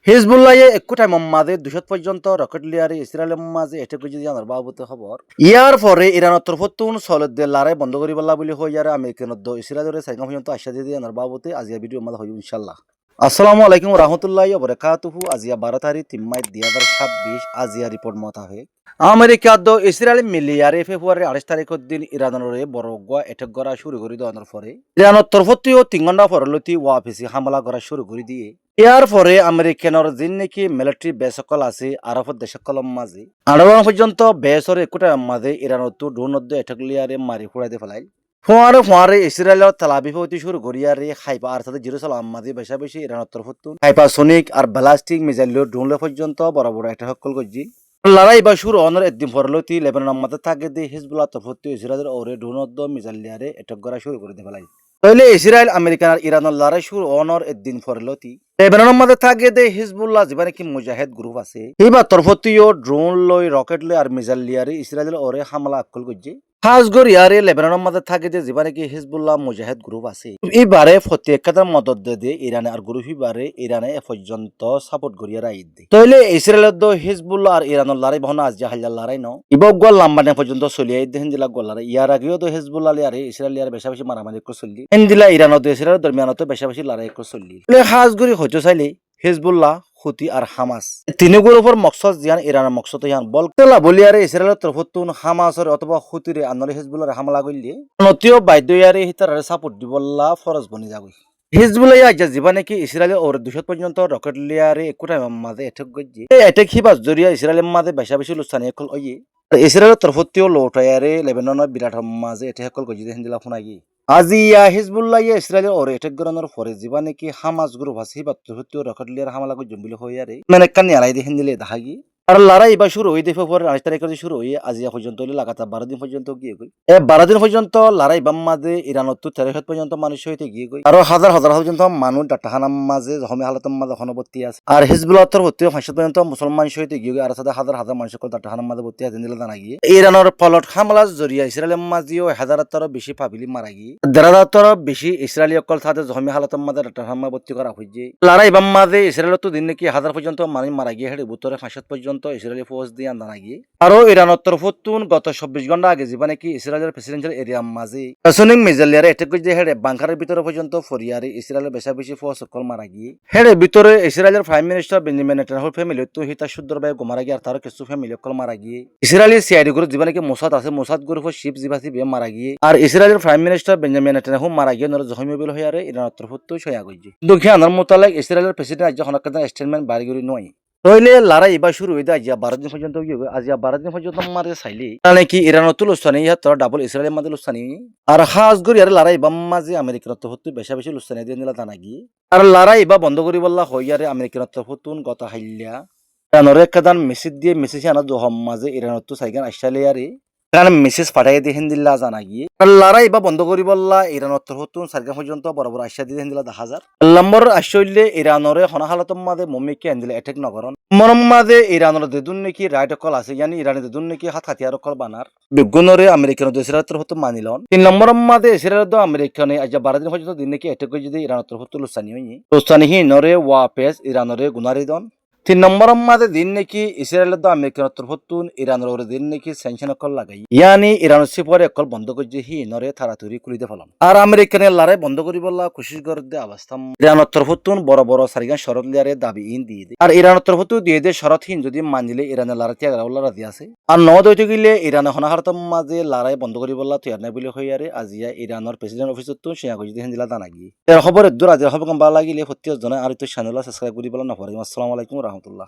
হিজবুল্লাহে একু টাইমৰ মাঝে 200 পর্যন্ত রকেট লিয়ারে ইসরায়েলের মাঝে এটা কিছু জানার বাবুতে খবর ইয়ার পরে ইরানের তরফতুন সলদ্দে লারে বন্ধ করি বল্লা বলি হই আর আমেরিকানত ইসরায়েলের সাইকাম পর্যন্ত আশা দিয়ে জানার বাবুতে আজিয়া ভিডিও মাঝে হই ইনশাল্লাহ। আসসালামু আলাইকুম রহমতুল্লাহি ওয়া বারাকাতুহু। আজিয়া 12 তারিখ 3 মার্চ 2026 আজিয়া রিপোর্ট মোতাবেক আমেরিকা ইসরায়েল মিলিয়ারে ফেব্রুয়ারি 28 তারিখের দিন ইরানের বড়গুয়া এটেক করা শুরু করে দেওয়ার পরে ইরানের তরফতিও 3 ঘন্টা পরলতি ওয়াফিসি হামলা করা শুরু করে দিয়ে ইয়ার পরে আমেরিকানের যে নাকি মিলিটারি বেস সকল আছে আরব দেশ সকলের মাঝে আড়ান পর্যন্ত বেসর একুটার মাঝে ইরানের ড্রোন এটেক লিয়ারে মারি ফুড়াইতে ফেলাই ফুয়ারে ইসরায়েলের তেলাবিব হইতে শুরু করিয়ারে হাইপা আর সাথে জেরুসালাম মাঝে বেশা বেশি ইরানের তরফত হাইপাসোনিক আর ব্যালাস্টিক মিসাইল ড্রোন পর্যন্ত বড় বড় একটা সকল করছি লড়াই বা শুরু অনর একদিন পরলতি লেবাননের মাঝে থাকে দিয়ে হিজবুল্লাহ তরফত ইসরায়েলের ওরে ড্রোন মিসাইল লিয়ারে এটেক করা শুরু করে দিয়ে ফেলাই। তাহলে ইসরায়েল আমেরিকান আর ইরানের লড়াই শুরু অনর একদিন পরলতি লেবাননের মাঝে থাকে দে হিজবুল্লাহ যেখানে কি মুজাহিদ গ্রুপ আছে এইবার তরফতিও ড্রোন লই রকেট লই আর মিসাইল লিয়ারে ইসরায়েলের ওরে হামলা আকল করছে খাসগর ইয়ারে লেবাননের মাঝে থাকে যে যেখানে কি হিজবুল্লাহ মুজাহিদ গ্রুপ আছে এইবারে প্রত্যেকটার মদত দিয়ে ইরানে আর গ্রুপ এবারে ইরানে এ পর্যন্ত সাপোর্ট করিয়া রাইদ দিয়ে তাহলে ইসরায়েলের হিজবুল্লাহ আর ইরানের লড়াই বহন আজ জাহাল্লার লড়াই ন ইবক গোল লাম্বানে পর্যন্ত চলিয়ে দেখেন দিলা গোল লড়াই ইয়ার আগেও তো হিজবুল্লাহ আর ইসরায়েল ইয়ার বেশা বেশি মারামারি করে চললি দিলা ইরানত ইসরায়েলের দরমিয়ানত বেশা বেশি লড়াই করে চললি খাসগরি হইতে চাইলে হিজবুল্লাহ হুতি আর হামাস তিনগুলোর উপর মকসদ জিয়ান ইরানের মকসদ ইয়ান বলতেলা বলিয়ারে ইসরায়েলের তরফতুন হামাসের অথবা হুতিরে আনলে হিজবুল্লাহর হামলা করলে নতিও বাধ্যয়ারে হিতারে সাপোর্ট দিবল্লা ফরজ বনি যাবই হিজবুল্লাহ আজ যিবা নাকি ইসরায়েলের ওর 200 পর্যন্ত রকেট লিয়ারে একুটা মাঝে এটেক গজি এই এটেক হিবাস জরিয়া ইসরায়েলের মাঝে বেশা বেশি লুসানি একল ওই ইসরায়েলের তরফতিও লৌটায়ারে লেবাননের বিরাট মাঝে এটেক একল গজি হিন্দিলা ফোনাগি আজি হিজবুল্লাহ ইসরায়েলের ওর এটেক গরানোর পরে যিবা নাকি হামাস গ্রুপ আছে হিবা তরফতিও রকেট লিয়ার হামলা গজি জম্বিল হইয়ারে মানে কানি আলাই দিয়ে হিন্দিলে দেখাগি আর লড়াই এবার শুরু হয়ে ফেব্রুয়ারি 28 তারিখে শুরু হয়ে আজিয়া পর্যন্ত লাগাতার 12 দিন পর্যন্ত গিয়ে গই 12 দিন পর্যন্ত লড়াই বাম মাঝে ইরানত 13 পর্যন্ত মানুষ হইতে গিয়ে গই আর হাজার হাজার পর্যন্ত মানুষ ডাটাহানার মাঝে জহমে হালাতের মাঝে হনবর্তী আছে আর হিজবুল্লাহ হতে 500 পর্যন্ত মুসলমান সহিত গিয়ে আর সাথে হাজার হাজার মানুষ ডাটাহানার মাঝে ভর্তি আছে দিলে জানা গিয়ে ইরানের ফলত হামলার জরিয়া ইসরায়েলের মাঝেও হাজার বেশি পাবিলি মারা গিয়ে 1,500 বেশি ইসরায়েলি অকল সাথে জহমে হালাতের মাঝে ডাটাহানার ভর্তি করা হয়েছে লড়াই বাম মাঝে ইসরায়েলের তো দিন নাকি হাজার পর্যন্ত মানুষ মারা গিয়ে হেঁটে বুতরে 500 পর্যন্ত ইসরায়েলি ফৌজ দিয়ে আনা গিয়ে আরো ইরানের তরফতুন গত 24 ঘন্টা আগে যেবা নাকি ইসরায়েলের প্রেসিডেন্সিয়াল এরিয়া মাঝে রাসনিক মিজালিয়ারে এটেক করে হেড়ে বাংকারের ভিতরে পর্যন্ত ফরিয়ারে ইসরায়েলের বেশা বেশি ফৌজ সকল মারা গিয়ে হেড়ে ভিতরে ইসরায়েলের প্রাইম মিনিস্টার বেঞ্জামিন নেতানিয়াহুর ফ্যামিলি তো হিতা শুদ্ধভাবে মারা গিয়ে আর তার কিছু ফ্যামিলি সকল মারা গিয়ে ইসরায়েলি সিআইডি গ্রুপ যেবা নাকি মোসাদ আছে মোসাদ গ্রুপের শিপ জিবাসি বে মারা গিয়ে আর ইসরায়েলের প্রাইম মিনিস্টার বেঞ্জামিন নেতানিয়াহু মারা গিয়ে নর জহমিবিল হইয়ারে ইরানের তরফতুন সয়া গইছে দুখিয়ানার মোতালেক ইসরায়েলের প্রেসিডেন্ট আজ যখন একটা স্টেটমেন্ট বাড়ি করি নয় তাহলে লড়াই এবার শুরু হয়ে যায় 12 দিন পর্যন্ত আজ 12 দিন পর্যন্ত মারে চাইলে নাকি ইরানত লুস্তানি তোরা ডাবল ইসরায়েলের মাঝে লুস্তানি আর হাজগরি আর লড়াই বাম মাঝে আমেরিকার তরফত বেশা বেশি লুস্তানি দিয়ে নিলা জানা গিয়ে আর লড়াই বা বন্ধ করি বললা হইয়ারে আমেরিকার তরফতুন গত হাইল্যা ইরানের একদান মেসেজ দিয়ে মেসেজ আনা জহম মাঝে ইরানত সাইগান আইসালিয়ারে মেসেজ পাঠাই দিয়ে হিন্দিল্লা জানা গিয়ে লড়াই বা বন্ধ করি বললা ইরানের তরফতুন সার্গা পর্যন্ত বড় বড় আশা দিয়ে হিন্দিলা 10,000 নম্বর আশ্চর্যে ইরানরে হনাহালতম মাঝে মমিকে হিন্দিলে এটেক নগরন মরম মাঝে ইরানের দেদুন নাকি রাইট অকল আছে জানি ইরানের দেদুন নাকি হাত হাতিয়ার অকল বানার বিজ্ঞানরে আমেরিকান ইসরায়েলের তরফত মানিলন 3 নম্বর মাঝে ইসরায়েলের আমেরিকানে আজ 12 দিন পর্যন্ত দিন নাকি এটেক যদি ইরানের তরফত লুসানি হইনি লুসানি নরে ওয়াপেস ইরানরে গুনারিদন 3 নম্বর মাঝে দিন নাকি ইসরায়েলের আমেরিকান তরফতুন ইরানের দিন নাকি স্যাংশন অকল লাগাই ইয়ানি ইরানের সিপরে অকল বন্ধ করছে নরে থারাথুরি কুলিতে ফেলাম আর আমেরিকানের লড়াই বন্ধ করি বললা কোশিশ করে দে অবস্থা ইরানের তরফতুন বড় বড় সারিগান শরৎ লিয়ারে দাবি দিয়ে দেয় আর ইরানের তরফতু দিয়ে দে শরৎহীন যদি মানলে ইরানের লড়াই ত্যাগ রাজি আছে আর দইতে গেলে ইরানের হনাহারতম মাঝে লড়াই বন্ধ করি বললা তৈয়ার নাই বলে হইয়ারে আজিয়া ইরানের প্রেসিডেন্ট অফিসত সেয়া গজি হিন্দিলা জানা গিয়ে এর খবর দূর আজি খবর ভালো লাগিলে সত্যি জনে আর তো চ্যানেল সাবস্ক্রাইব করি বলা না আসসালামু আলাইকুম রহমতুল্লাহ।